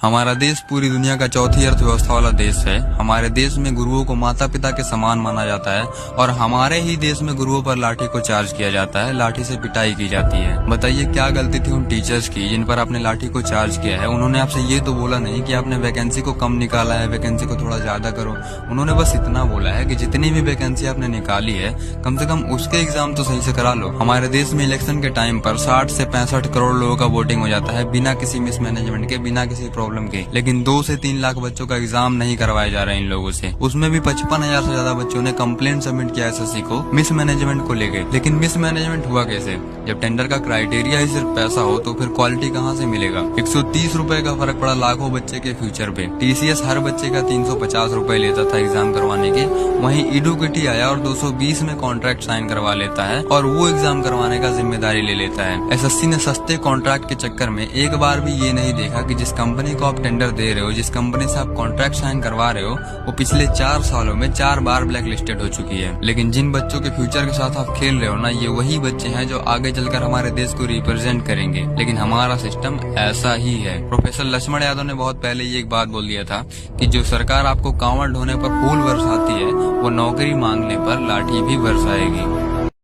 हमारा देश पूरी दुनिया का चौथी अर्थव्यवस्था वाला देश है। हमारे देश में गुरुओं को माता पिता के समान माना जाता है और हमारे ही देश में गुरुओं पर लाठी को चार्ज किया जाता है, लाठी से पिटाई की जाती है। बताइए क्या गलती थी उन टीचर्स की जिन पर आपने लाठी को चार्ज किया है। उन्होंने आपसे ये तो बोला नहीं कि आपने वैकेंसी को कम निकाला है, वैकेंसी को थोड़ा ज्यादा करो। उन्होंने बस इतना बोला है कि जितनी भी वैकेंसी आपने निकाली है कम से कम उसके एग्जाम तो सही से करा लो। हमारे देश में इलेक्शन के टाइम पर 60 से 65 करोड़ लोगों का वोटिंग हो जाता है बिना किसी मिसमैनेजमेंट के, बिना किसी प्रॉब्लम के। लेकिन 2 से 3 लाख बच्चों का एग्जाम नहीं करवाए जा रहे इन लोगों से। उसमें भी 55,000 से ज्यादा बच्चों ने कंप्लेंट सबमिट किया एसएससी को मिसमैनेजमेंट को लेके। लेकिन मिसमैनेजमेंट हुआ कैसे? जब टेंडर का क्राइटेरिया ही सिर्फ पैसा हो तो फिर क्वालिटी कहाँ से मिलेगा? 130 रुपए का फर्क पड़ा लाखों बच्चे के फ्यूचर पे। टीसीएस हर बच्चे का 350 रुपए लेता था एग्जाम करवाने के, वहीं इडुकेटी आया और 220 में कॉन्ट्रैक्ट साइन करवा लेता है और वो एग्जाम करवाने का जिम्मेदारी ले लेता है। एसएससी ने सस्ते कॉन्ट्रैक्ट के चक्कर में एक बार भी ये नहीं देखा कि जिस कंपनी को आप टेंडर दे रहे हो, जिस कंपनी से आप कॉन्ट्रैक्ट साइन करवा रहे हो, वो पिछले 4 सालों में 4 बार ब्लैक लिस्टेड हो चुकी है। लेकिन जिन बच्चों के फ्यूचर के साथ आप खेल रहे हो ना, ये वही बच्चे हैं जो आगे चलकर हमारे देश को रिप्रेजेंट करेंगे। लेकिन हमारा सिस्टम ऐसा ही है। प्रोफेसर लक्ष्मण यादव ने बहुत पहले ये एक बात बोल दिया था कि जो सरकार आपको कांवड़ ढोने पर फूल बरसाती है, वो नौकरी मांगने पर लाठी भी बरसाएगी।